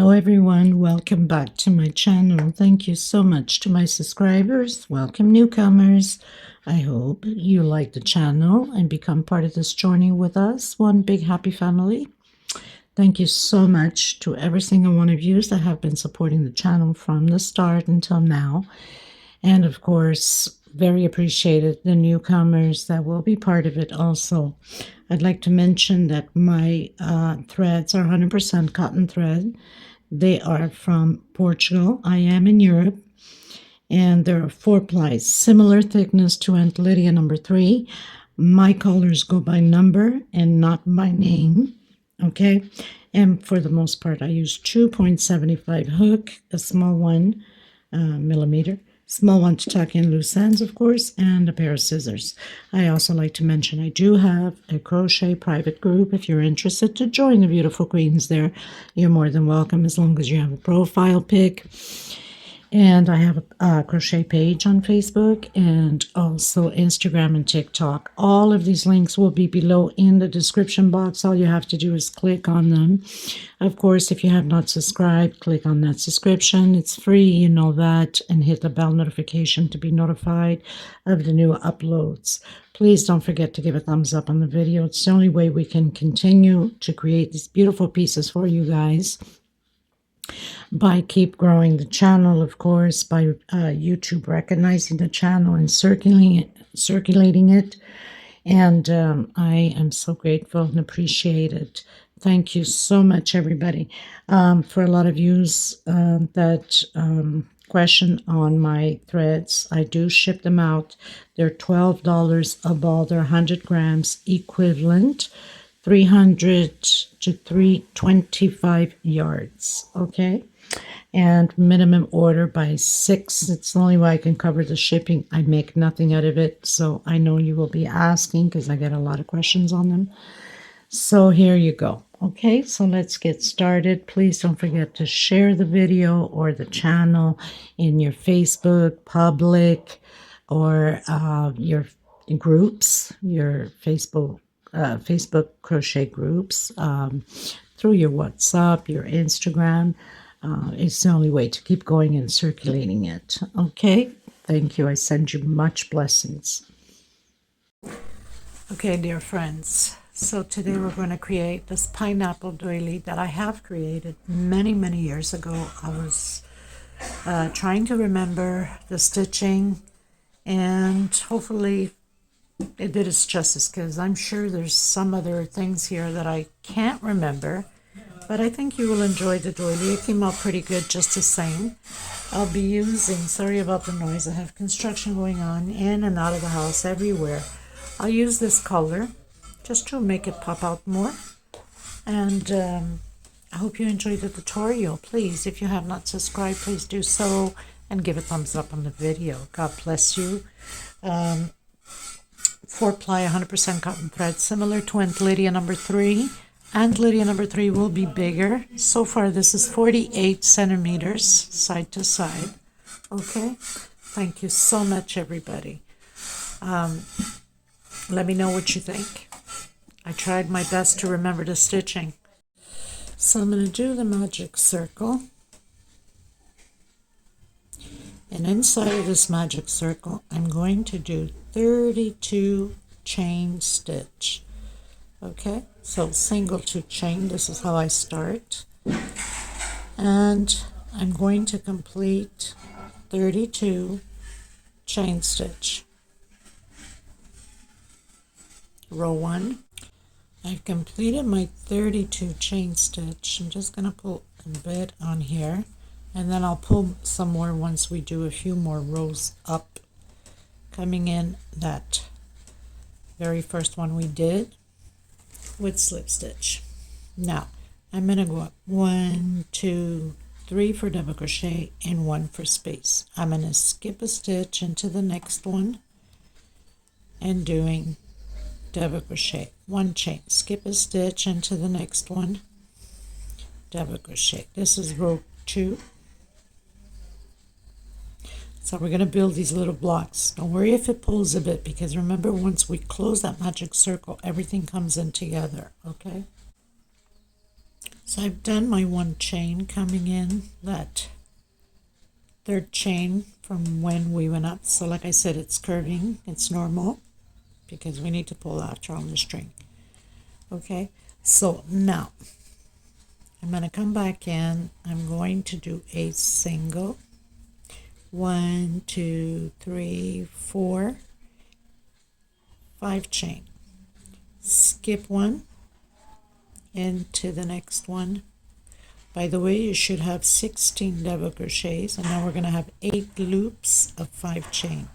Hello everyone, welcome back to my channel. Thank you so much to my subscribers. Welcome newcomers. I hope you like the channel and become part of this journey with us. One big happy family. Thank you so much to every single one of you that have been supporting the channel from the start until now. And of course, very appreciated the newcomers that will be part of it also. I'd like to mention that my threads are 100% cotton thread. They are from Portugal. I am in Europe. And there are 4 plies, similar thickness to Aunt Lydia number 3. My colors go by number and not by name. Okay. And for the most part, I use 2.75 hook, a small one, millimeter. Small one to tuck in loose ends, of course, and a pair of scissors. I also like to mention I do have a crochet private group. If you're interested to join the beautiful queens there, you're more than welcome as long as you have a profile pic. And I have a crochet page on Facebook and also Instagram and TikTok. All of these links will be below in the description box. All you have to do is click on them. Of course, if you have not subscribed, click on that subscription. It's free, you know that, and hit the bell notification to be notified of the new uploads. Please don't forget to give a thumbs up on the video. It's the only way we can continue to create these beautiful pieces for you guys. By keep growing the channel, of course, by YouTube recognizing the channel and circulating it. And I am so grateful and appreciate it. Thank you so much, everybody. For a lot of yous that question on my threads, I do ship them out. They're $12 a ball. They're 100 grams equivalent. 300 to 325 yards, okay? And minimum order by 6. It's the only way I can cover the shipping. I make nothing out of it, so I know you will be asking because I get a lot of questions on them. So here you go, okay? So let's get started. Please don't forget to share the video or the channel in your Facebook public or your groups, your Facebook crochet groups, through your WhatsApp, your Instagram. It's the only way to keep going and circulating it. Okay, thank you. I send you much blessings. Okay, dear friends. So today we're going to create this pineapple doily that I have created many, many years ago. I was trying to remember the stitching, and hopefully it did its justice, because I'm sure there's some other things here that I can't remember, but I think you will enjoy the doily. It came out pretty good just the same. I'll be using, sorry about the noise, I have construction going on in and out of the house everywhere. I'll use this color just to make it pop out more, and I hope you enjoyed the tutorial. Please, if you have not subscribed, please do so and give a thumbs up on the video. God bless you. 4-ply 100% cotton thread, similar to Aunt Lydia number 3. Aunt Lydia number 3 will be bigger. So far this is 48 centimeters side to side. Okay, thank you so much, everybody. Let me know what you think. I tried my best to remember the stitching. So I'm going to do the magic circle. And inside of this magic circle, I'm going to do 32 chain stitch. Okay, so single 2 chain, this is how I start. And I'm going to complete 32 chain stitch. Row 1. I've completed my 32 chain stitch. I'm just going to pull a bit on here, and then I'll pull some more once we do a few more rows up, coming in that very first one we did with slip stitch. Now I'm going to go up 1, 2, 3 for double crochet and 1 for space. I'm going to skip a stitch into the next one and doing double crochet, 1 chain, skip a stitch into the next one, double crochet. This is row 2. So we're going to build these little blocks. Don't worry if it pulls a bit, because remember, once we close that magic circle, everything comes in together, okay? So I've done my one chain coming in that third chain from when we went up. So like I said, it's curving, it's normal because we need to pull after on the string. Okay, so now I'm going to come back in. I'm going to do a single, 1, 2, 3, 4, 5 chain, skip one into the next one. By the way, you should have 16 double crochets, and now we're going to have 8 loops of 5 chain.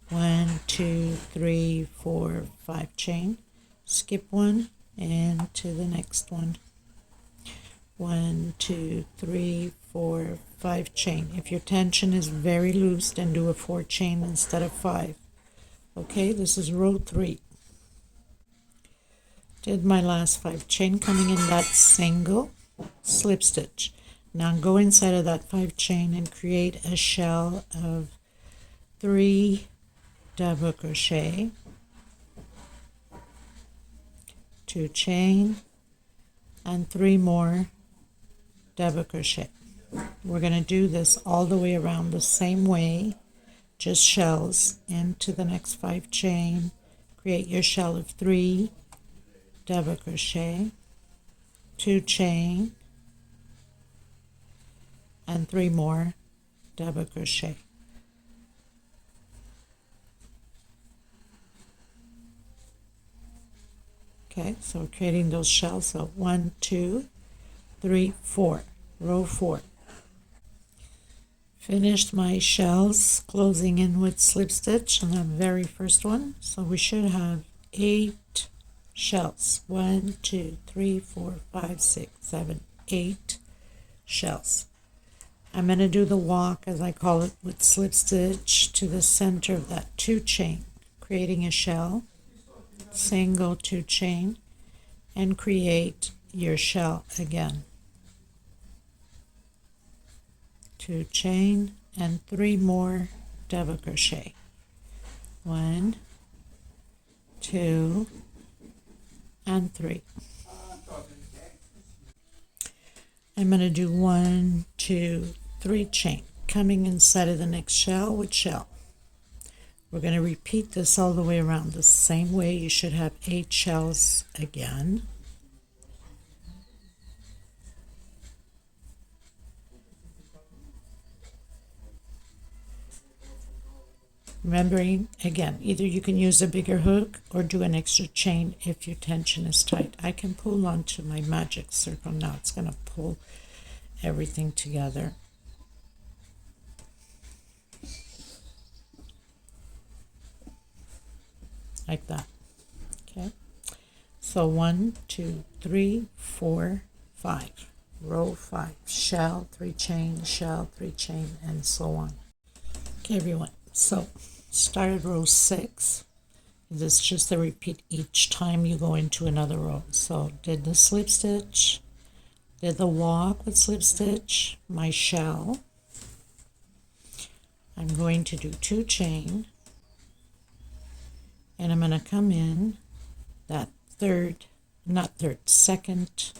1, 2, 3, 4, 5 chain, skip one into the next one. 1, 2, 3, 4, 5 chain. If your tension is very loose, then do a 4 chain instead of 5. Okay, this is row 3. Did my last 5 chain coming in that single, slip stitch. Now go inside of that 5 chain and create a shell of 3 double crochet, 2 chain, and 3 more double crochet. We're going to do this all the way around the same way, just shells into the next 5 chain, create your shell of 3 double crochet, 2 chain, and 3 more double crochet. Okay, so we're creating those shells. So 1, 2, 3, 4, row 4. Finished my shells, closing in with slip stitch on the very first one. So we should have 8 shells. 1, 2, 3, 4, 5, 6, 7, 8 shells. I'm going to do the walk, as I call it, with slip stitch to the center of that 2 chain, creating a shell, single 2 chain, and create your shell again. 2 chain and 3 more double crochet. 1, 2, and 3. I'm going to do 1, 2, 3 chain, coming inside of the next shell with shell. We're going to repeat this all the way around the same way. You should have 8 shells again. Remembering, again, either you can use a bigger hook or do an extra chain if your tension is tight. I can pull onto my magic circle now. It's going to pull everything together. Like that. Okay. So 1, 2, 3, 4, 5. Row 5. Shell, 3 chain, shell, 3 chain, and so on. Okay, everyone. So started row 6. This is just a repeat each time you go into another row. So did the slip stitch, did the walk with slip stitch, my shell. I'm going to do 2 chain, and I'm going to come in that second,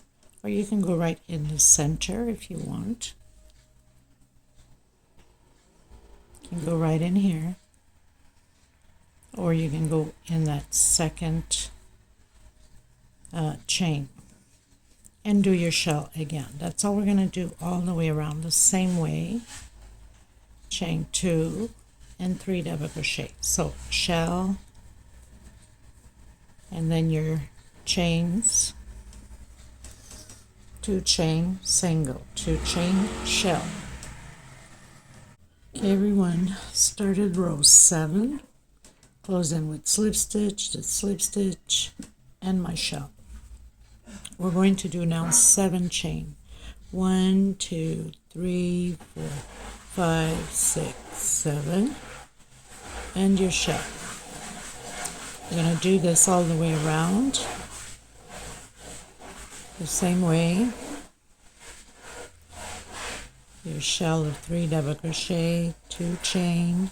or you can go right in the center if you want. You can go right in here, or you can go in that second chain and do your shell again. That's all we're going to do all the way around the same way. Chain 2 and 3 double crochet. So shell, and then your chains, 2 chain, single, 2 chain, shell. Okay, everyone, started row 7, close in with slip stitch, the slip stitch, and my shell. We're going to do now 7 chain. 1, 2, 3, 4, 5, 6, 7, and your shell. You're going to do this all the way around, the same way. Your shell of 3 double crochet, 2 chain,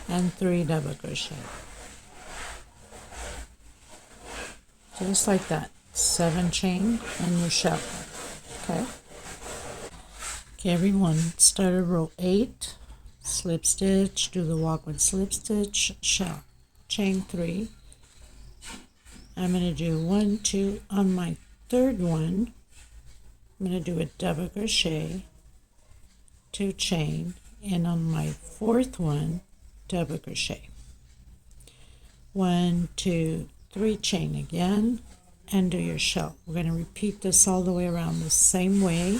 and 3 double crochet. Just like that. 7 chain and your shell. Okay. Okay, everyone, start at row 8, slip stitch, do the walk with slip stitch, shell, chain 3. I'm going to do 1, 2 on my third one. I'm going to do a double crochet, 2 chain, and on my fourth one, double crochet. 1, 2, 3 chain again, and do your shell. We're going to repeat this all the way around the same way.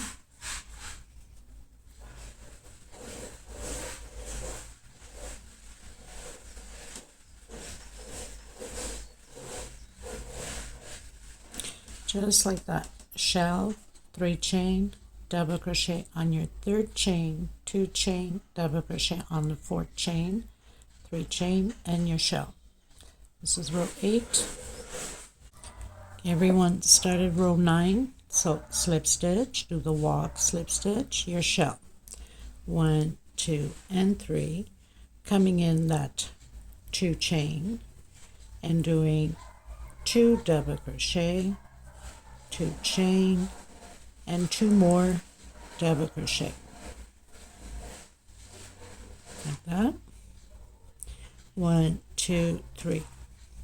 Just like that. Shell, 3 chain, double crochet on your third chain, 2 chain, double crochet on the fourth chain, 3 chain, and your shell. This is row 8. Everyone started row 9, so slip stitch, do the walk, slip stitch, your shell. 1, 2, and 3, coming in that 2 chain and doing 2 double crochet, 2 chain, and 2 more double crochet, like that. 1, 2, 3,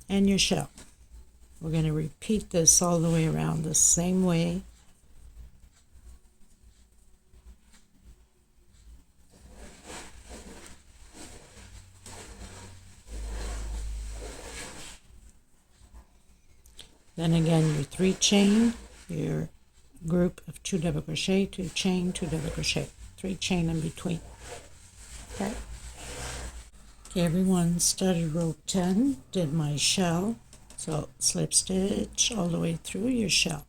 and your shell. We're going to repeat this all the way around the same way. Then again, your 3 chain, your group of 2 double crochet, 2 chain, 2 double crochet, 3 chain in between. Okay. Okay, everyone started row 10, did my shell. So slip stitch all the way through your shell,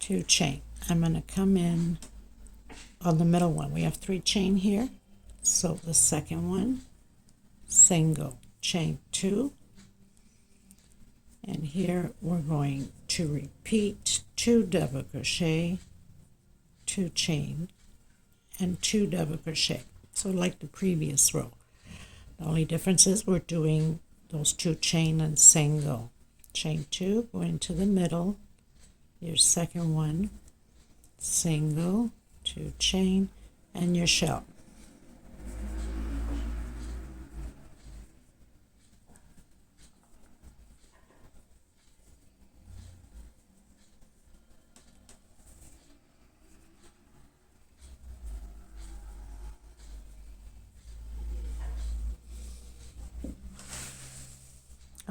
2 chain. I'm going to come in on the middle one. We have 3 chain here. So the second one, single, chain 2. And here we're going to repeat 2 double crochet, 2 chain, and 2 double crochet. So like the previous row. The only difference is we're doing those 2 chain and single. Chain 2, go into the middle, your second one, single, 2 chain, and your shell.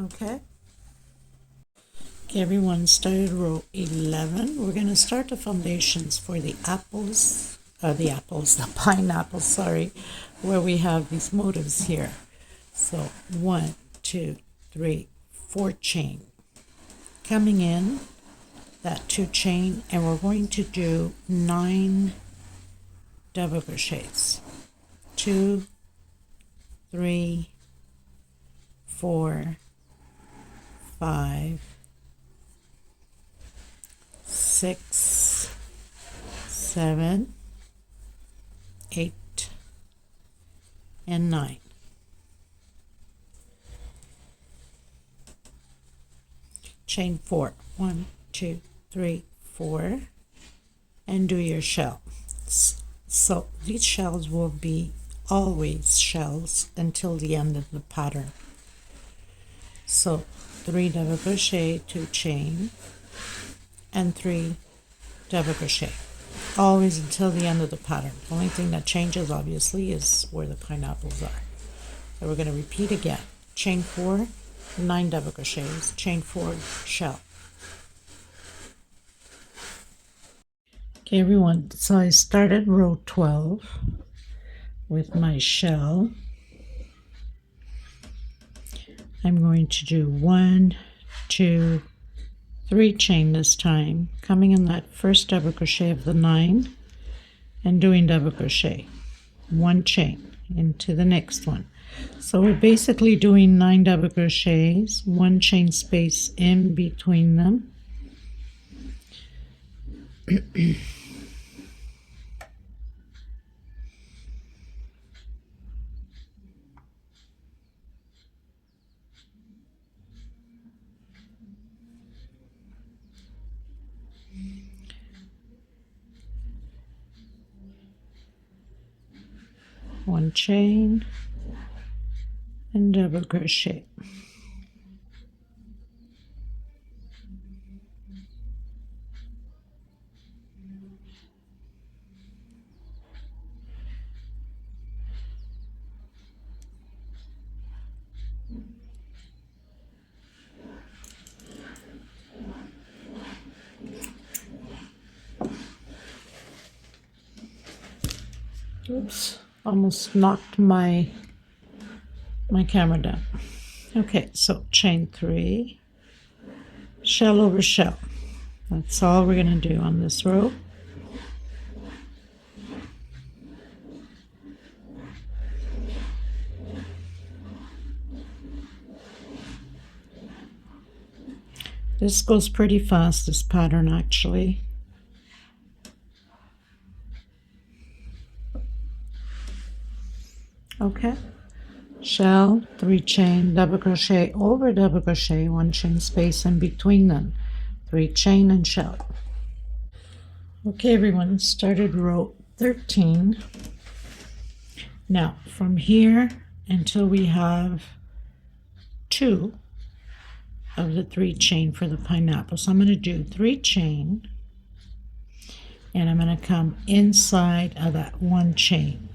Okay. Okay, everyone started row 11. We're going to start the foundations for the the pineapples, sorry, where we have these motifs here. So 1, 2, 3, 4 chain. Coming in, that 2 chain, and we're going to do 9 double crochets. 2, 3, 4, 5, 6, 7, 8, and 9. Chain 4, 1, 2, 3, 4, and do your shell. So these shells will be always shells until the end of the pattern. So 3 double crochet, 2 chain, and 3 double crochet, always until the end of the pattern. The only thing that changes obviously is where the pineapples are. So we're going to repeat again. Chain 4, 9 double crochets, chain 4, shell. Okay, everyone, so I started row 12 with my shell. I'm going to do 1, 2, 3 chain this time, coming in that first double crochet of the 9 and doing double crochet, 1 chain into the next one. So we're basically doing 9 double crochets, 1 chain space in between them. one chain, and double crochet. Oops, almost knocked my camera down. Okay, so chain 3, shell over shell. That's all we're going to do on this row. This goes pretty fast, this pattern actually. Okay, shell, 3 chain, double crochet over double crochet, 1 chain space in between them, 3 chain and shell. Okay everyone, started row 13. Now from here until we have 2 of the 3 chain for the pineapple, so I'm going to do 3 chain, and I'm going to come inside of that 1 chain,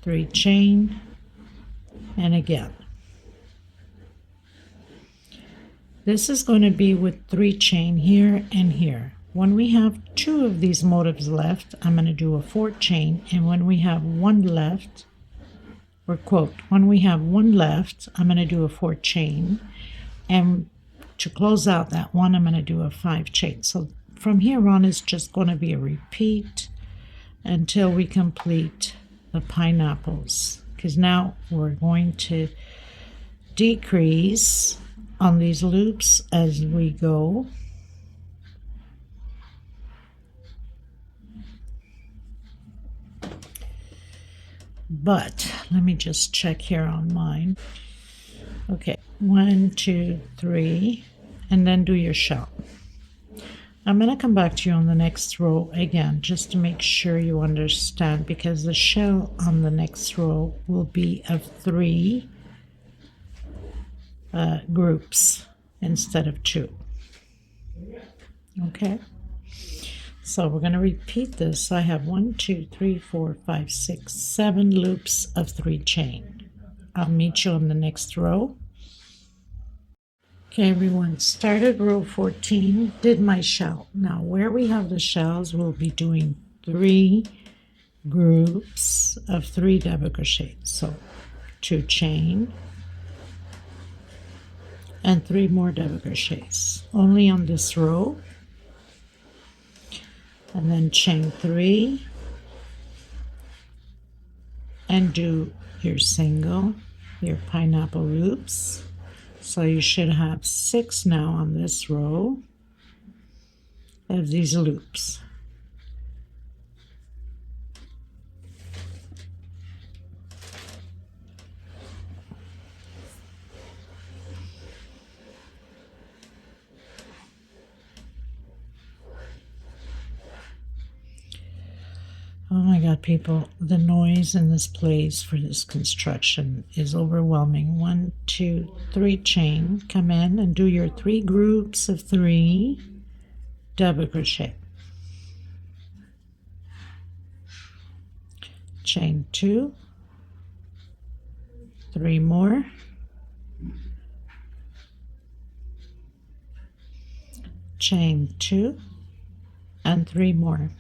3 chain, and again. This is going to be with 3 chain here and here. When we have 2 of these motifs left, I'm going to do a 4 chain, and when we have 1 left, or quote, when we have 1 left, I'm going to do a 4 chain, and to close out that 1, I'm going to do a 5 chain. So from here on, it's just going to be a repeat until we complete the pineapples, because now we're going to decrease on these loops as we go. But let me just check here on mine. Okay, 1, 2, 3, and then do your shell. I'm going to come back to you on the next row again, just to make sure you understand, because the shell on the next row will be of 3 groups instead of 2. Okay, so we're going to repeat this. I have 1, 2, 3, 4, 5, 6, 7 loops of 3 chain. I'll meet you on the next row. Okay everyone, started row 14, did my shell. Now where we have the shells, we'll be doing 3 groups of 3 double crochet. So 2 chain and 3 more double crochets only on this row, and then chain 3 and do your single, your pineapple loops. So you should have 6 now on this row of these loops. Oh my God, people, the noise in this place for this construction is overwhelming. 1, 2, 3 chain, come in and do your 3 groups of 3 double crochet. Chain 2, 3 more, chain 2, and 3 more.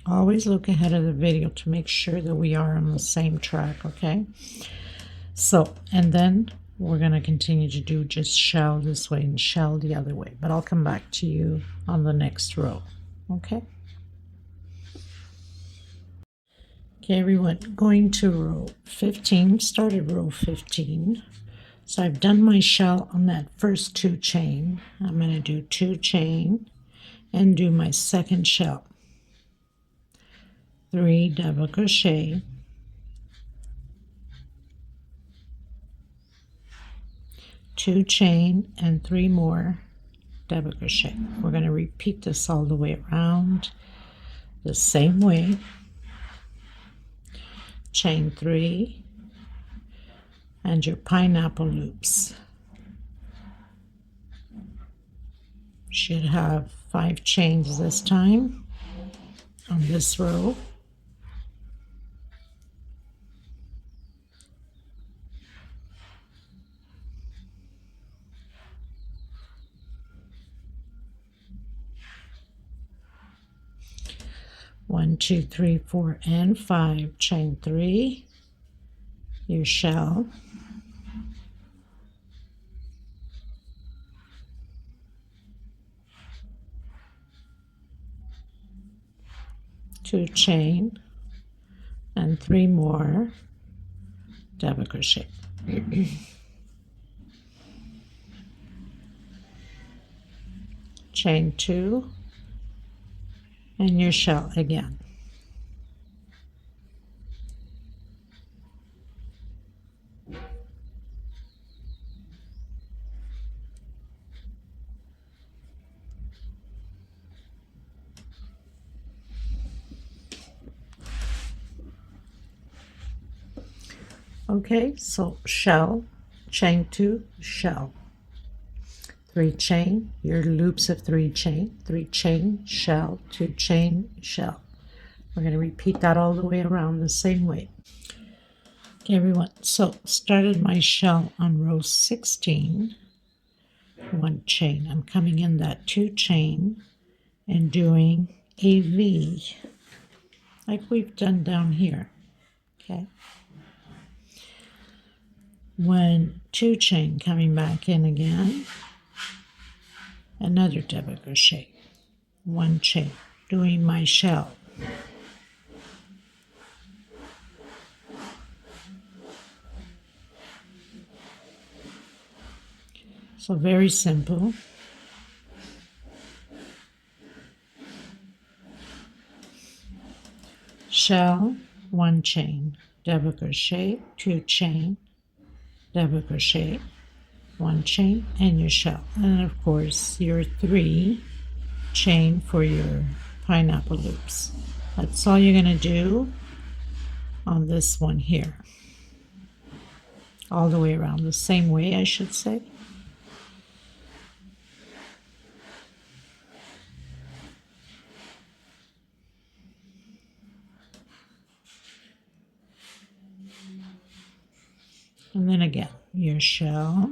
Always look ahead of the video to make sure that we are on the same track, okay? So, and then we're going to continue to do just shell this way and shell the other way, but I'll come back to you on the next row, okay? Okay, everyone, going to row 15, started row 15. So I've done my shell on that first 2 chain. I'm going to do 2 chain and do my second shell. 3 double crochet, 2 chain and 3 more, double crochet. We're going to repeat this all the way around the same way. Chain 3 and your pineapple loops. Should have 5 chains this time on this row. One, two, three, 4, and 5. Chain 3, your shell, two chain, and 3 more double crochet. Chain 2 and your shell again. Okay, so shell, chain 2, shell, 3 chain, your loops of 3 chain, 3 chain, shell, 2 chain, shell. We're going to repeat that all the way around the same way. Okay, everyone, so started my shell on row 16, 1 chain. I'm coming in that 2 chain and doing a V, like we've done down here, okay? 1, 2 chain, coming back in again, another double crochet, 1 chain, doing my shell, so very simple. Shell, 1 chain, double crochet, 2 chain, double crochet, 1 chain, and your shell, and of course your 3 chain for your pineapple loops. That's all you're going to do on this one here, all the way around the same way, I should say. And then again, your shell,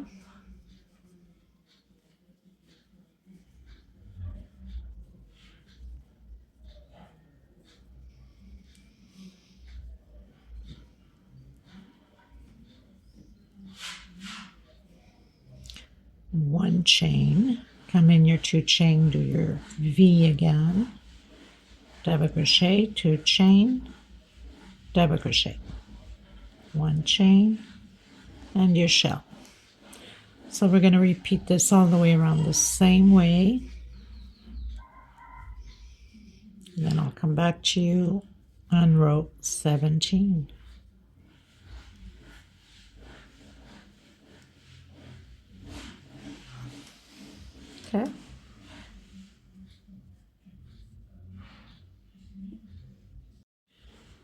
one chain, come in your 2 chain, do your V again, double crochet, 2 chain, double crochet, 1 chain, and your shell. So we're going to repeat this all the way around the same way. And then I'll come back to you on row 17. Okay.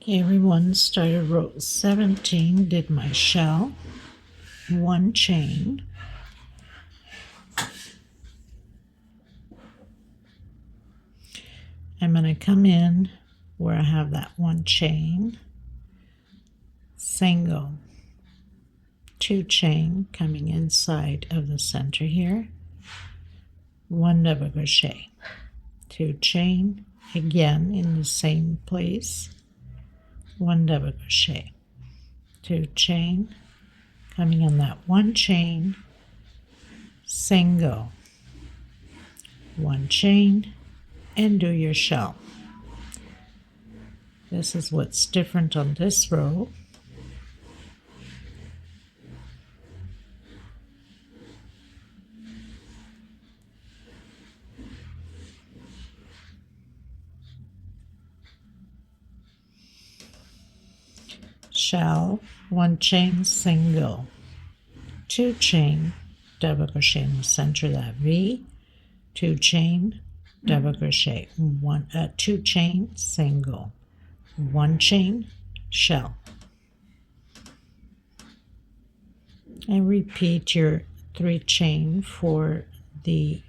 Okay, everyone, started row 17, did my shell, 1 chain, I'm going to come in where I have that 1 chain, single, 2 chain, coming inside of the center here, 1 double crochet, 2 chain, again in the same place, 1 double crochet, 2 chain, coming in that 1 chain, single, 1 chain, and do your shell. This is what's different on this row. Shell, 1 chain, single, 2 chain, double crochet in the center of that V, 2 chain, double crochet, 2 chain, single, 1 chain, shell, and repeat your 3 chain for the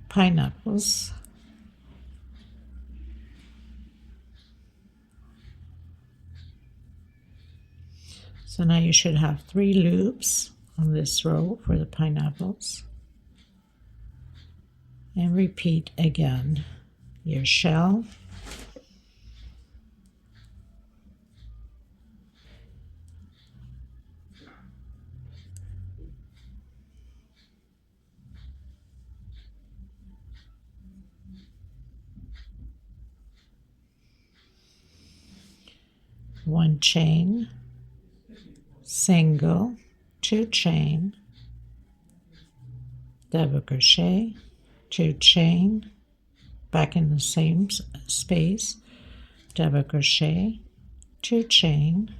pineapples. So now you should have 3 loops on this row for the pineapples, and repeat again your shell, one chain, single, 2 chain, double crochet, 2 chain, back in the same space, double crochet, 2 chain,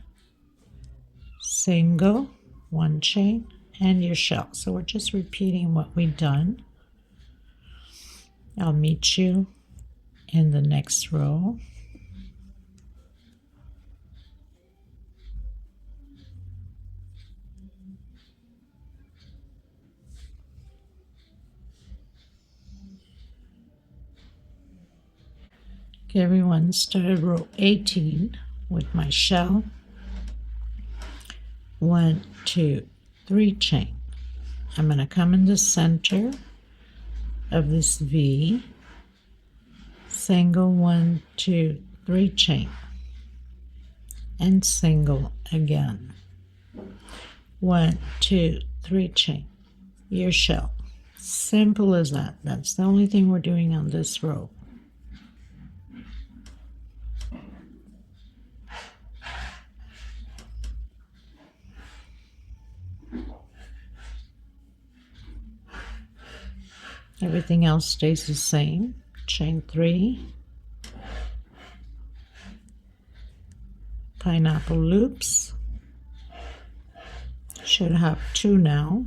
single, 1 chain, and your shell. So we're just repeating what we've done. I'll meet you in the next row. Okay, everyone, started row 18 with my shell. 1, 2, 3 chain. I'm going to come in the center of this V, single, 1, 2, 3 chain, and single again. 1, 2, 3 chain, your shell. Simple as that. That's the only thing we're doing on this row. Everything else stays the same. Chain 3, pineapple loops. Should have 2 now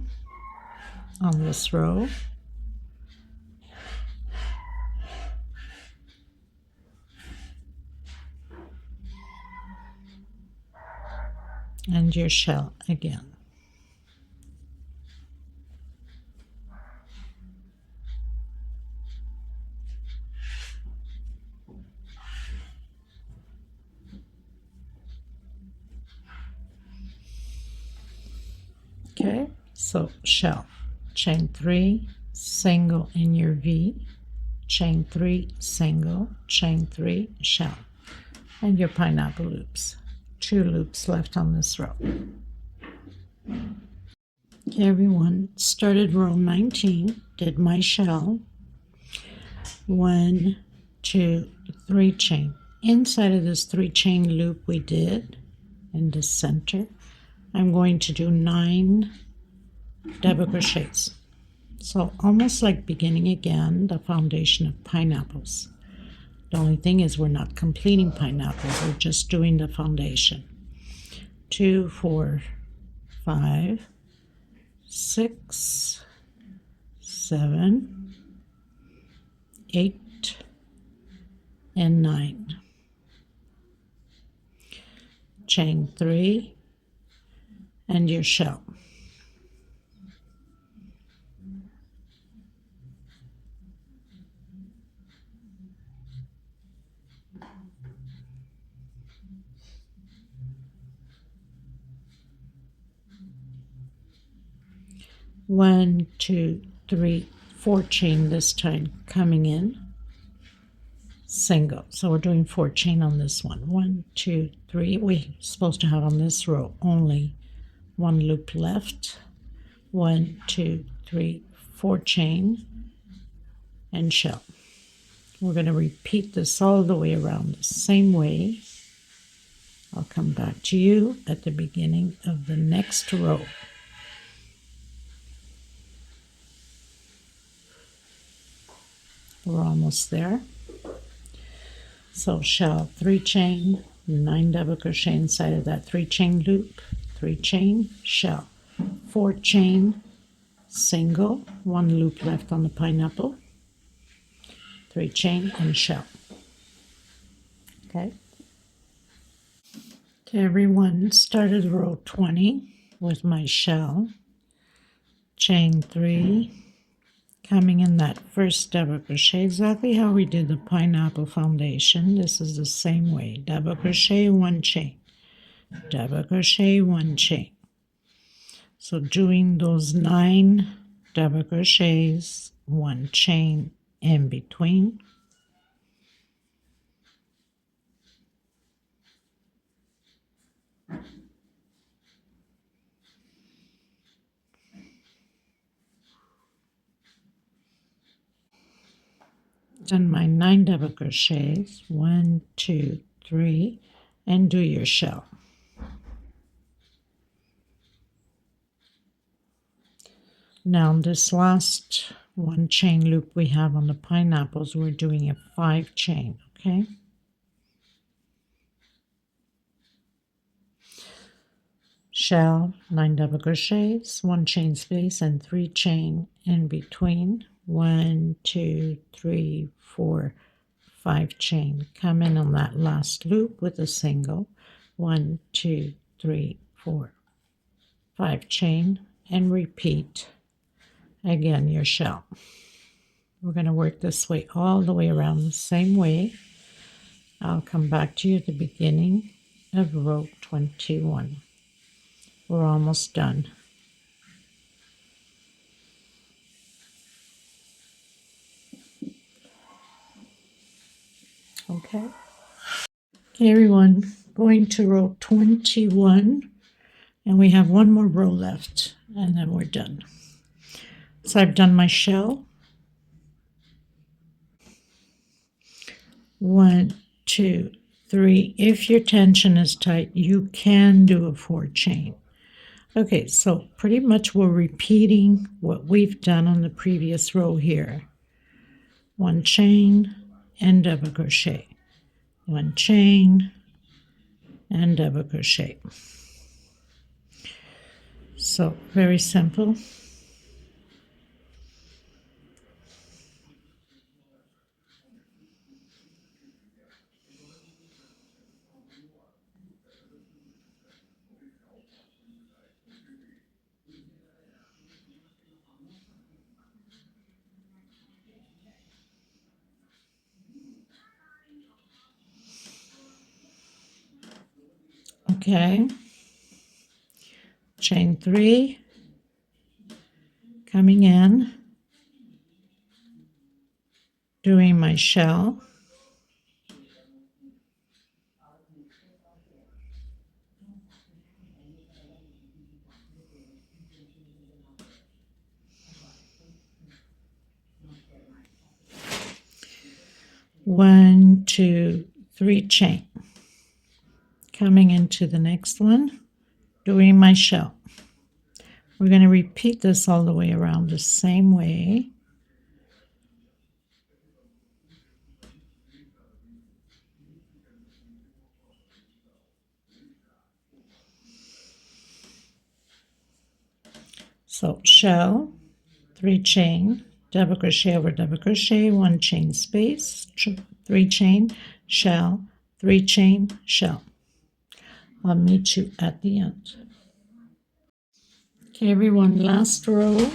on this row. And your shell again. Okay, so shell, chain 3, single in your V, chain 3, single, chain 3, shell, and your pineapple loops. 2 loops left on this row. Okay, everyone, started row 19, did my shell, 1, 2, 3 chain. Inside of this 3 chain loop we did in the center, I'm going to do 9 double crochets. So almost like beginning again the foundation of pineapples. The only thing is we're not completing pineapples, we're just doing the foundation. 2, 4, 5, 6, 7, 8, and 9. Chain 3, and your shell. One, 2, 3, 4 chain this time coming in, single. So we're doing 4 chain on this one. 1, 2, 3. We're supposed to have on this row only 1 loop left. 1, 2, 3, 4 chain and shell. We're going to repeat this all the way around the same way. I'll come back to you at the beginning of the next row. We're almost there. So shell, 3 chain, 9 double crochet inside of that 3 chain loop, 3 chain, shell, 4 chain, single, 1 loop left on the pineapple, 3 chain, and shell. Okay. Okay, everyone, started row 20 with my shell, chain 3, coming in that first double crochet, exactly how we did the pineapple foundation. This is the same way. Double crochet, 1 chain, double crochet, 1 chain. So doing those 9 double crochets, 1 chain in between. Done my 9 double crochets, 1, 2, 3, and do your shell. Now this last 1 chain loop we have on the pineapples, we're doing a 5 chain, okay? Shell, 9 double crochets, 1 chain space, and 3 chain in between. 1, 2, 3, 4, 5 chain. Come in on that last loop with a single. 1, 2, 3, 4, 5 chain, and repeat again your shell. We're going to work this way all the way around the same way. I'll come back to you at the beginning of row 21. We're almost done. Okay. Okay, everyone, going to row 21, and we have 1 more row left, and then we're done. So I've done my shell. 1, 2, 3. If your tension is tight, you can do a 4 chain. Okay, so pretty much we're repeating what we've done on the previous row here. 1 chain and double crochet. 1 chain and double crochet. So very simple. Okay, chain 3, coming in, doing my shell, 1, 2, 3 chain, coming into the next one, doing my shell. We're going to repeat this all the way around the same way. So shell, 3 chain, double crochet over double crochet, 1 chain space, 3 chain, shell, 3 chain, shell. I'll meet you at the end. Okay, everyone, last row,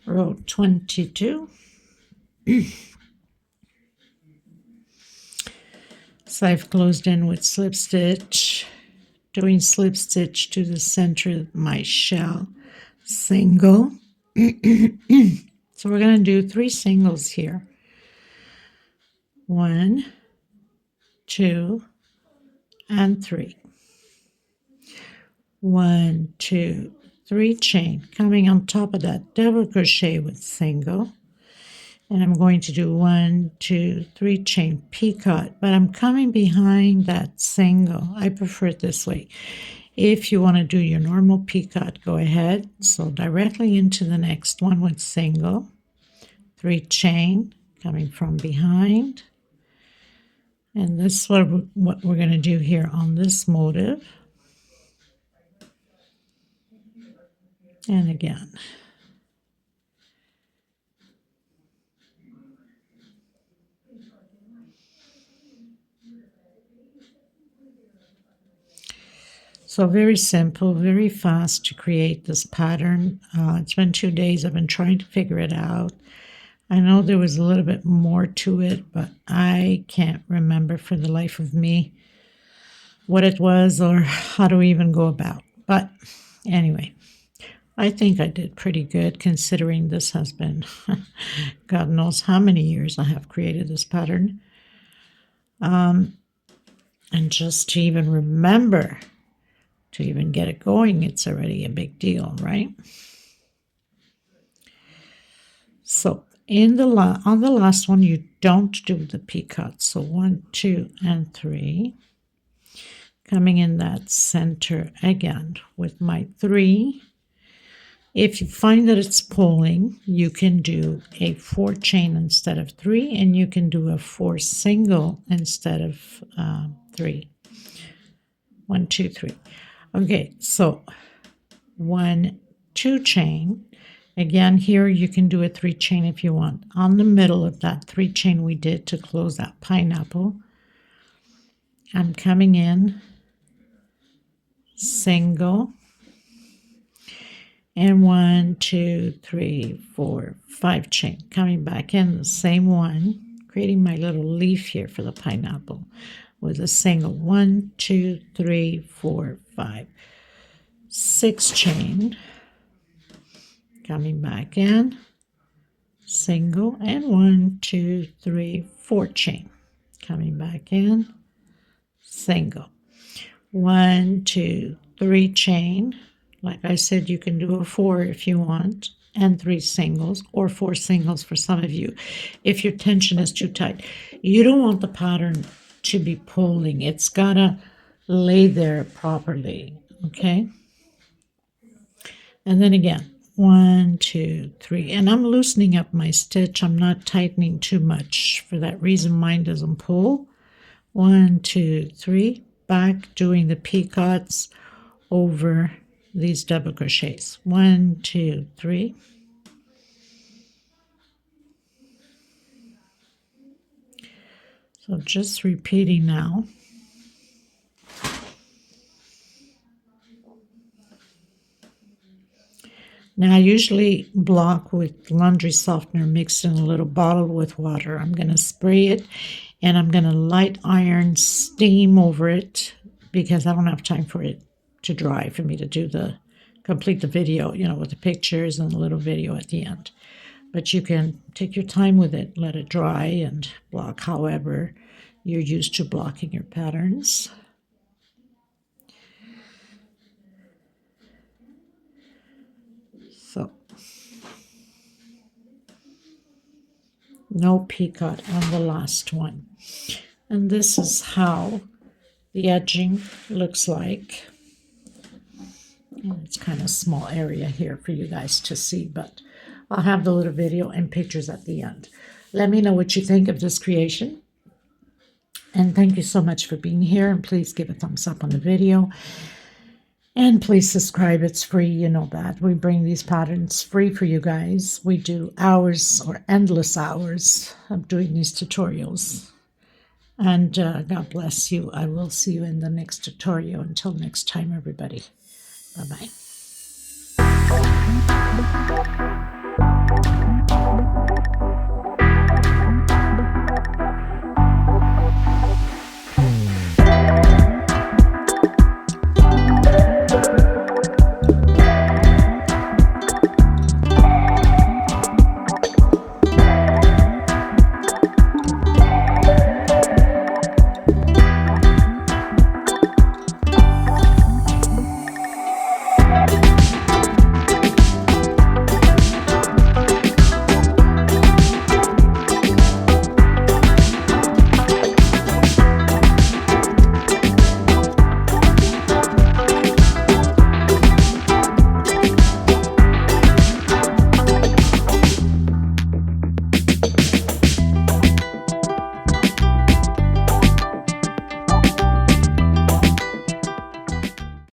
row 22. So I've closed in with slip stitch, doing slip stitch to the center of my shell, single. So we're going to do 3 singles here. 1, 2, and 3. 1, 2, 3 chain, coming on top of that double crochet with single, and I'm going to do 1, 2, 3 chain picot, but I'm coming behind that single. I prefer it this way. If you want to do your normal picot, go ahead. So directly into the next one with single, 3 chain, coming from behind, and this is what we're going to do here on this motif. And again. So very simple, very fast to create this pattern. It's been 2 days. I've been trying to figure it out. I know there was a little bit more to it, but I can't remember for the life of me what it was or how to even go about. But anyway, I think I did pretty good considering this has been God knows how many years I have created this pattern. And just to even remember to even get it going, it's already a big deal, right? So on the last one, you don't do the picot. So 1, 2, and 3. Coming in that center again with my 3. If you find that it's pulling, you can do a 4 chain instead of 3, and you can do a 4 single instead of 3. 1, 2, 3. Okay, so 1, 2 chain. Again, here you can do a 3 chain if you want. On the middle of that 3 chain we did to close that pineapple, I'm coming in single, and 1, 2, 3, 4, 5 chain. Coming back in the same one, creating my little leaf here for the pineapple with a single. 1, 2, 3, 4, 5, 6 chain. Coming back in, single, and 1, 2, 3, 4 chain. Coming back in, single. 1, 2, 3 chain. Like I said, you can do a 4 if you want, and 3 singles, or 4 singles for some of you if your tension is too tight. You don't want the pattern to be pulling. It's got to lay there properly, okay? And then again, 1, 2, 3. And I'm loosening up my stitch. I'm not tightening too much. For that reason, mine doesn't pull. 1, 2, 3. Back, doing the picots over these double crochets. 1, 2, 3. So just repeating now. Now, I usually block with laundry softener mixed in a little bottle with water. I'm going to spray it, and I'm going to light iron steam over it because I don't have time for it to dry for me to complete the video, with the pictures and the little video at the end. But you can take your time with it, let it dry, and block however you're used to blocking your patterns. So, no picot on the last one. And this is how the edging looks like. And it's kind of a small area here for you guys to see, but I'll have the little video and pictures at the end. Let me know what you think of this creation. And thank you so much for being here. And please give a thumbs up on the video. And please subscribe. It's free. You know that. We bring these patterns free for you guys. We do hours or endless hours of doing these tutorials. And God bless you. I will see you in the next tutorial. Until next time, everybody. Bye-bye.